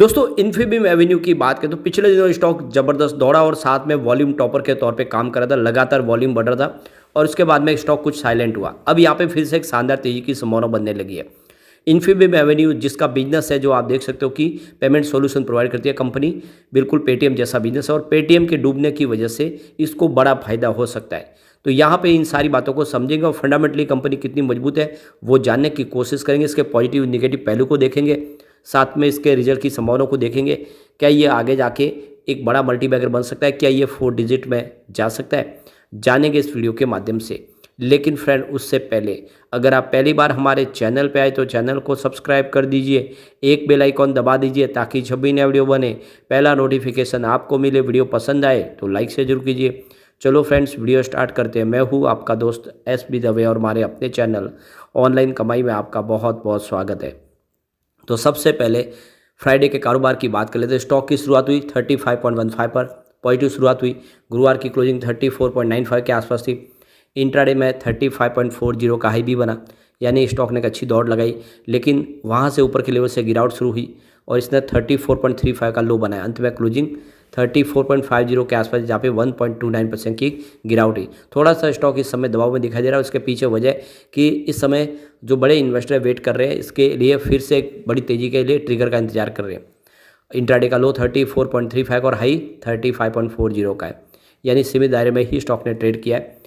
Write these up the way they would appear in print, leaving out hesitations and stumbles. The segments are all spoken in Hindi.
दोस्तों इन्फीबीम एवेन्यू की बात करें तो पिछले दिनों स्टॉक जबरदस्त दौड़ा और साथ में वॉल्यूम टॉपर के तौर पे काम कर रहा था। लगातार वॉल्यूम बढ़ रहा था और उसके बाद में स्टॉक कुछ साइलेंट हुआ। अब यहाँ पे फिर से एक शानदार तेजी की संभावना बनने लगी है। इन्फीबीम एवेन्यू जिसका बिजनेस है, जो आप देख सकते हो कि पेमेंट सॉल्यूशन प्रोवाइड करती है कंपनी, बिल्कुल पेटीएम जैसा बिजनेस है और पेटीएम के डूबने की वजह से इसको बड़ा फायदा हो सकता है। तो यहाँ पे इन सारी बातों को समझेंगे और फंडामेंटली कंपनी कितनी मजबूत है वो जानने की कोशिश करेंगे। इसके पॉजिटिव निगेटिव पहलू को देखेंगे, साथ में इसके रिजल्ट की संभावना को देखेंगे। क्या ये आगे जाके एक बड़ा मल्टीबैगर बन सकता है? क्या ये 4 डिजिट में जा सकता है? जानेंगे इस वीडियो के माध्यम से। लेकिन फ्रेंड, उससे पहले अगर आप पहली बार हमारे चैनल पे आए तो चैनल को सब्सक्राइब कर दीजिए, एक बेल आइकॉन दबा दीजिए ताकि जब भी नया वीडियो बने पहला नोटिफिकेशन आपको मिले। वीडियो पसंद आए तो लाइक से जरूर कीजिए। चलो फ्रेंड्स, वीडियो स्टार्ट करते हैं। मैं हूँ आपका दोस्त SB दवे और हमारे अपने चैनल ऑनलाइन कमाई में आपका बहुत बहुत स्वागत है। तो सबसे पहले फ्राइडे के कारोबार की बात कर लेते हैं। स्टॉक की शुरुआत हुई 35.15 पर, पॉजिटिव शुरुआत हुई। गुरुवार की क्लोजिंग 34.95 के आसपास थी। इंट्राडे में 35.40 का हाई भी बना, यानी स्टॉक ने एक अच्छी दौड़ लगाई, लेकिन वहाँ से ऊपर के लेवल से गिरावट शुरू हुई और इसने 34.35 का लो बनाया। अंत में क्लोजिंग 34.50 के आसपास, जहाँ पे 1.29% की गिरावट हुई। थोड़ा सा स्टॉक इस समय दबाव में दिखाई दे रहा है। उसके पीछे वजह कि इस समय जो बड़े इन्वेस्टर वेट कर रहे हैं, इसके लिए फिर से एक बड़ी तेजी के लिए ट्रिगर का इंतजार कर रहे हैं। इंट्राडे का लो 34.35 और हाई 35.40 का है, यानी सीमित दायरे में ही स्टॉक ने ट्रेड किया है।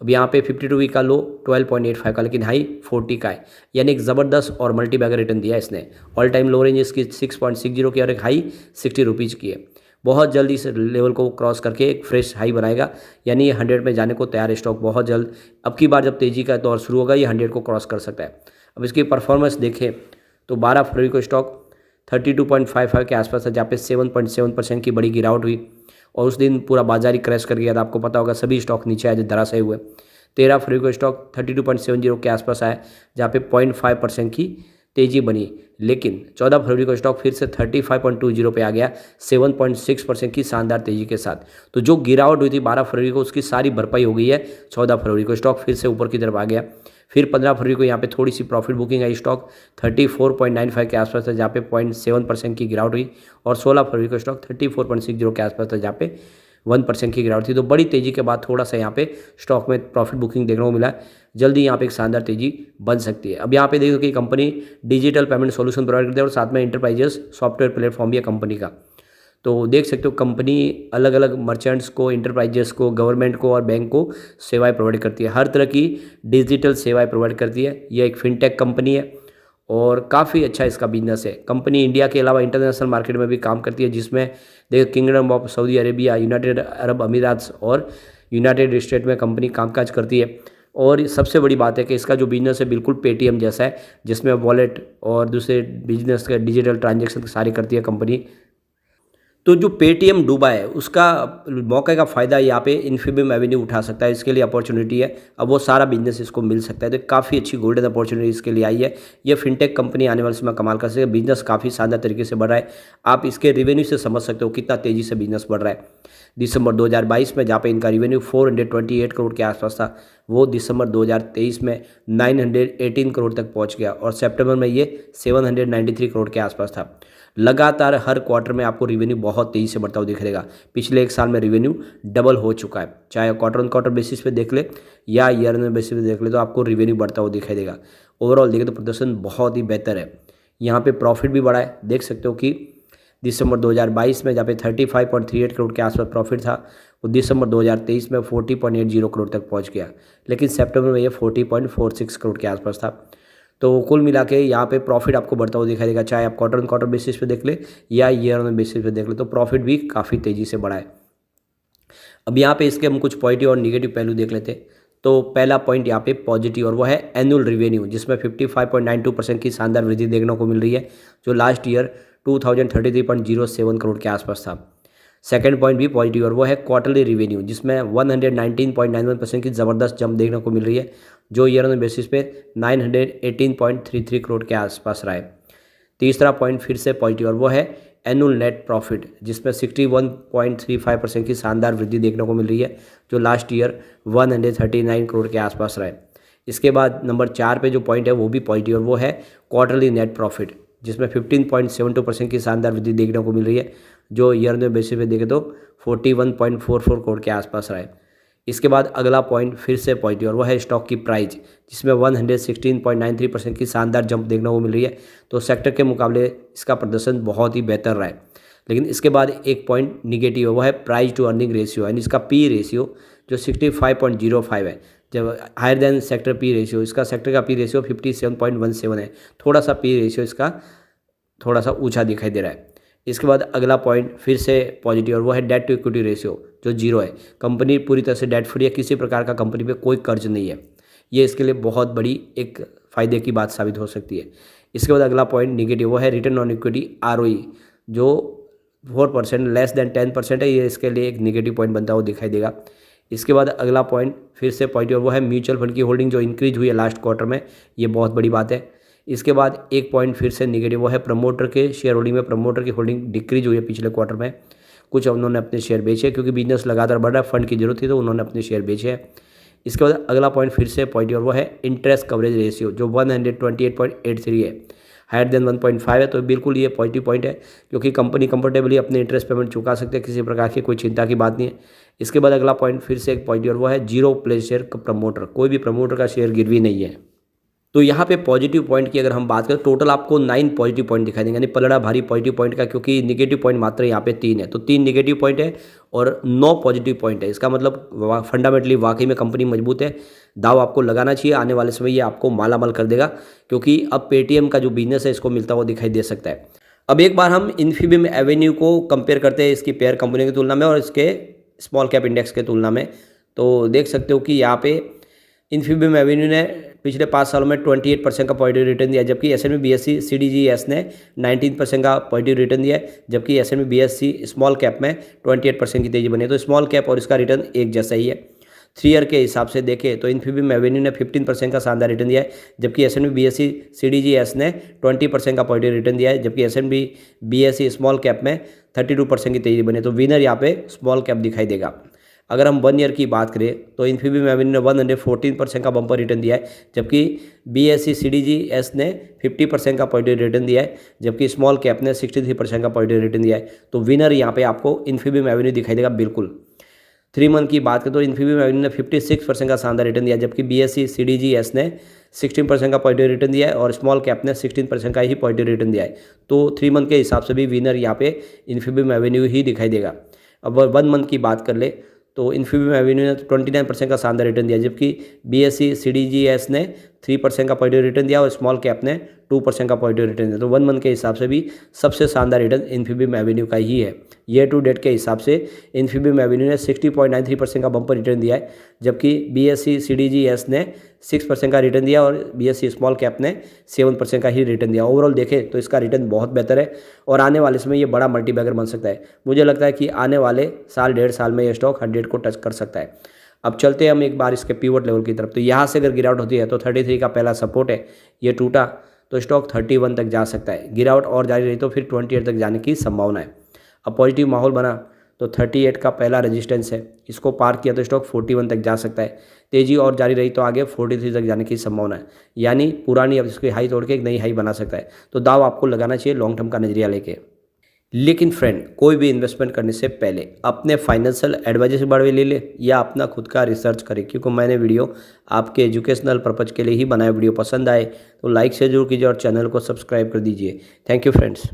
अब यहाँ पे 52 वीक का लो 12.85 का, लेकिन हाई 40 का है, यानी एक ज़बरदस्त और मल्टीबैगर रिटर्न दिया है इसने। ऑल टाइम लो रेंज इसकी 6.60 की और एक हाई 60 रुपीज़ की है। बहुत जल्दी इस लेवल को क्रॉस करके एक फ्रेश हाई बनाएगा, यानी ये 100 में जाने को तैयार है स्टॉक बहुत जल्द। अब की बार जब तेज़ी का दौर शुरू होगा ये 100 को क्रॉस कर सकता है। अब इसकी परफॉर्मेंस देखें तो 12 फरवरी को स्टॉक 32.55 के आसपास है, जहाँ पे 7.7% की बड़ी गिरावट हुई और उस दिन पूरा बाजार ही क्रैश कर गया था। आपको पता होगा सभी स्टॉक नीचे आए, धराशायी हुए। 13 फरवरी को स्टॉक 32.70 के आसपास आया, जहाँ पे 0.5% की तेजी बनी, लेकिन 14 फरवरी को स्टॉक फिर से 35.20 पे आ गया 7.6% की शानदार तेजी के साथ। तो जो गिरावट हुई थी 12 फरवरी को, उसकी सारी भरपाई हो गई है। 14 फरवरी को स्टॉक फिर से ऊपर की तरफ आ गया। फिर 15 फरवरी को यहाँ पे थोड़ी सी प्रॉफिट बुकिंग आई, स्टॉक 34.95 के आसपास था, जहाँ पे 0.7% की गिरावट हुई और 16 फरवरी को स्टॉक 34.60 के आसपास था, जहाँ पे 1% की गिरावट थी। तो बड़ी तेजी के बाद थोड़ा सा यहाँ पे स्टॉक में प्रॉफिट बुकिंग देखने को मिला। जल्दी यहाँ पे एक शानदार तेजी बन सकती है। अब यहाँ पे देखो कि company digital payment solution provide करती है और साथ में इंटरप्राइजेस सॉफ्टवेयर प्लेटफॉर्म भी है कंपनी का। तो देख सकते हो कंपनी अलग अलग मर्चेंट्स को, इंटरप्राइजेस को, गवर्नमेंट को और बैंक को सेवाएं प्रोवाइड करती है। हर तरह की डिजिटल सेवाएं प्रोवाइड करती है। यह एक फिनटेक कंपनी है और काफ़ी अच्छा इसका बिजनेस है। कंपनी इंडिया के अलावा इंटरनेशनल मार्केट में भी काम करती है, जिसमें देखो kingdom of Saudi Arabia, United Arab अमीरात और यूनाइटेड स्टेट में कंपनी कामकाज करती है। और सबसे बड़ी बात है कि इसका जो बिजनेस है बिल्कुल पेटीएम जैसा है, जिसमें वॉलेट और दूसरे बिजनेस के डिजिटल ट्रांजेक्शन सारी करती है कंपनी। तो जो पेटीएम डूबा है उसका मौके का फ़ायदा यहाँ पे इन्फीबीम एवेन्यू उठा सकता है। इसके लिए अपॉर्चुनिटी है, अब वो सारा बिजनेस इसको मिल सकता है। तो काफ़ी अच्छी गोल्डन अपॉर्चुनिटी इसके लिए आई है। ये फिनटेक कंपनी आने वाले समय कमाल कर सकती है। बिजनेस काफ़ी शानदार तरीके से बढ़ रहा है। आप इसके रेवेन्यू से समझ सकते हो कितना तेज़ी से बिजनेस बढ़ रहा है। दिसंबर 2022 में जहाँ पे इनका रेवेन्यू 428 करोड़ के आसपास था, वो दिसंबर 2023 में 918 करोड़ तक पहुँच गया और सितंबर में ये 793 करोड़ के आसपास था। लगातार हर क्वार्टर में आपको रेवेन्यू बहुत तेज़ी से बढ़ता हुआ दिखेगा। पिछले एक साल में रेवेन्यू डबल हो चुका है, चाहे क्वार्टर ऑन क्वार्टर बेसिस पे देख ले या ईयर ऑन बेसिस पे देख ले, तो आपको रेवेन्यू बढ़ता हुआ दिखाई देगा। ओवरऑल देखें तो प्रदर्शन बहुत ही बेहतर है। यहाँ पे प्रॉफिट भी बढ़ा है। देख सकते हो कि दिसंबर 2022 में जहाँ पे 35.38 करोड़ के आसपास प्रॉफिट था, वो दिसंबर 2023 में 40.80 करोड़ तक पहुँच गया, लेकिन सितंबर में ये 40.46 करोड़ के आसपास था। तो कुल मिला के यहाँ पे प्रॉफिट आपको बढ़ता हुआ दिखाई देगा, चाहे आप क्वार्टर ऑन क्वार्टर बेसिस पे देख ले या ईयर ऑन बेसिस पे देख ले, तो प्रॉफिट भी काफ़ी तेज़ी से बढ़ा है। अब यहाँ पे इसके हम कुछ पॉजिटिव और निगेटिव पहलू देख लेते हैं। तो पहला पॉइंट यहाँ पे पॉजिटिव और वो है एनुअल रेवेन्यू, जिसमें 55.92% की शानदार वृद्धि देखने को मिल रही है, जो लास्ट ईयर 2033.07 करोड़ के आसपास था। सेकंड पॉइंट भी पॉजिटिव और वो है क्वार्टरली रेवेन्यू, जिसमें 119.91% की ज़बरदस्त जंप देखने को मिल रही है, जो ईयर ऑन बेसिस पे 918.33 करोड़ के आसपास रहा है। तीसरा पॉइंट फिर से पॉजिटिव और वो है एनुअल नेट प्रॉफिट, जिसमें 61.35% की शानदार वृद्धि देखने को मिल रही है, जो लास्ट ईयर 139 करोड़ के आसपास रहा है। इसके बाद नंबर 4 पे जो पॉइंट है वो भी पॉजिटिव और वो है क्वार्टरली नेट प्रॉफिट, जिसमें 15.72% की शानदार वृद्धि देखने को मिल रही है, जो ईयर में बेसिस पे देखें तो 41.44 करोड़ के आसपास रहा है। इसके बाद अगला पॉइंट फिर से पॉजिटिव और वह है स्टॉक की प्राइस, जिसमें 116.93% की शानदार जंप देखने को मिल रही है। तो सेक्टर के मुकाबले इसका प्रदर्शन बहुत ही बेहतर रहा है। लेकिन इसके बाद एक पॉइंट निगेटिव है, वह है प्राइस टू अर्निंग रेशियो, यानी इसका पी रेशियो जो 65.05 है, जब higher than sector P ratio. इसका सेक्टर का पी रेशियो 57.17 है, थोड़ा सा पी रेशियो इसका थोड़ा सा ऊंचा दिखाई दे रहा है। इसके बाद अगला पॉइंट फिर से पॉजिटिव और वो है डेट टू इक्विटी रेशियो जो 0 है। कंपनी पूरी तरह से डेट फ्री है, किसी प्रकार का कंपनी पे कोई कर्ज नहीं है। ये इसके लिए बहुत बड़ी एक फ़ायदे की बात साबित हो सकती है। इसके बाद अगला पॉइंट निगेटिव वो है रिटर्न ऑन इक्विटी ROE जो 4% लेस देन 10% है। ये इसके लिए एक निगेटिव पॉइंट बनता हुआ दिखाई देगा। इसके बाद अगला पॉइंट फिर से पॉजिटिव वो है म्यूचुअल फंड की होल्डिंग जो इंक्रीज हुई है लास्ट क्वार्टर में, ये बहुत बड़ी बात है। इसके बाद एक पॉइंट फिर से निगेटिव वो है प्रमोटर के शेयर होल्डिंग में, प्रमोटर की होल्डिंग डिक्रीज हुई है पिछले क्वार्टर में। कुछ उन्होंने अपने शेयर बेचे क्योंकि बिजनेस लगातार बढ़ रहा है, फंड की जरूरत थी तो उन्होंने अपने शेयर बेचे हैं। इसके बाद अगला पॉइंट फिर से पॉजिटिव और वो है इंटरेस्ट कवरेज रेशियो जो 128.83 है, हायर देन 1.5 है। तो बिल्कुल ये पॉजिटिव पॉइंट है क्योंकि कंपनी कंफर्टेबली अपने इंटरेस्ट पेमेंट चुका सकते हैं, किसी प्रकार की कोई चिंता की बात नहीं है। इसके बाद अगला पॉइंट फिर से एक पॉजिटिव और वो है जीरो प्लेस शेयर प्रमोटर, कोई भी प्रमोटर का शेयर गिरवी नहीं है। तो यहाँ पे पॉजिटिव पॉइंट की अगर हम बात करें, टोटल आपको 9 पॉजिटिव पॉइंट दिखाई देंगे, यानी पलड़ा भारी पॉजिटिव पॉइंट का, क्योंकि निगेटिव पॉइंट मात्र यहाँ पे 3 है। तो 3 निगेटिव पॉइंट है और 9 पॉजिटिव पॉइंट है। इसका मतलब फंडामेंटली वाकई में कंपनी मजबूत है। दाव आपको लगाना चाहिए, आने वाले समय ये आपको मालामाल कर देगा, क्योंकि अब पेटीएम का जो बिजनेस है इसको मिलता हुआ दिखाई दे सकता है। अब एक बार हम इन्फीबीम एवेन्यू को कंपेयर करते हैं इसकी पेयर कंपनी की तुलना में और इसके स्मॉल कैप इंडेक्स के तुलना में। तो देख सकते हो कि यहाँ पे इन्फीबीम एवेन्यू ने पिछले 5 सालों में 28% का पॉजिटिव रिटर्न दिया, जबकि S&P BSE CDGS ने 19% का पॉजिटिव रिटर्न दिया है, जबकि S&P BSE स्मॉल कैप में 28% की तेजी बनी है। तो स्मॉल कैप और इसका रिटर्न एक जैसा ही है। 3 ईयर के हिसाब से देखें तो इन्फीबीम एवेन्यू ने 15% का शानदार रिटर्न दिया है, जबकि S&P BSE CDGS ने 20% का पॉजिटिव रिटर्न दिया है, जबकि S&P BSE स्मॉल कैप में 32% की तेजी बनी है। तो विनर यहाँ पे स्मॉल कैप दिखाई देगा। अगर हम 1 ईयर की बात करें तो इन्फीबीम एवेन्यू ने 114% का बम्पर रिटर्न दिया है, जबकि BSE CDGS ने 50% का पॉजिटिव रिटर्न दिया है, जबकि स्मॉल कैप ने 63% का पॉजिटिव रिटर्न दिया है। तो विनर यहाँ पे आपको इन्फीबीम एवेन्यू दिखाई देगा बिल्कुल। 3 मंथ की बात करें तो इन्फीबीम एवेन्यू ने 56% का शानदार रिटर्न दिया, जबकि BSE CDGS ने 16% का पॉजिटिव रिटर्न दिया है और स्मॉल कैप ने 16% का ही पॉजिटिव रिटर्न दिया है। तो 3 मंथ के हिसाब से भी विनर यहाँ पे इन्फीबीम एवेन्यू ही दिखाई देगा। अब 1 मंथ की बात कर ले तो इन्फीबीम एवेन्यू ने 29% का शानदार रिटर्न दिया, जबकि BSE CDGS ने 3% का पॉजिटिव रिटर्न दिया और स्मॉल कैप ने 2% का पॉजिटिव रिटर्न दिया। तो 1 मंथ के हिसाब से भी सबसे शानदार रिटर्न इन्फीबीम एवेन्यू का ही है। ईयर टू डेट के हिसाब से इन्फीबीम एवेन्यू ने 60.93% का बम्पर रिटर्न दिया है, जबकि BSE CDGS ने 6% का रिटर्न दिया और BSE स्मॉल कैप ने 7% का ही रिटर्न दिया। ओवरऑल देखें तो इसका रिटर्न बहुत बेहतर है और आने वाले समय ये बड़ा मल्टीबैगर बन सकता है। मुझे लगता है कि आने वाले साल 1.5 साल में ये स्टॉक 100 को टच कर सकता है। अब चलते हैं हम एक बार इसके पिवट लेवल की तरफ। तो यहाँ से अगर गिरावट होती है तो 33 का पहला सपोर्ट है, ये टूटा तो स्टॉक 31 तक जा सकता है। गिरावट और जारी रही तो फिर 28 तक जाने की संभावना है। अब पॉजिटिव माहौल बना तो 38 का पहला रेजिस्टेंस है, इसको पार किया तो स्टॉक 41 तक जा सकता है। तेजी और जारी रही तो आगे 43 तक जाने की संभावना है, यानी पुरानी अब इसकी हाई तोड़ के एक नई हाई बना सकता है। तो दाव आपको लगाना चाहिए लॉन्ग टर्म का नजरिया लेके। लेकिन फ्रेंड, कोई भी इन्वेस्टमेंट करने से पहले अपने फाइनेंशियल एडवाइजर से बारे में ले ले या अपना खुद का रिसर्च करें, क्योंकि मैंने वीडियो आपके एजुकेशनल पर्पज के लिए ही बनाया। वीडियो पसंद आए तो लाइक से जरूर कीजिए और चैनल को सब्सक्राइब कर दीजिए। Thank you friends.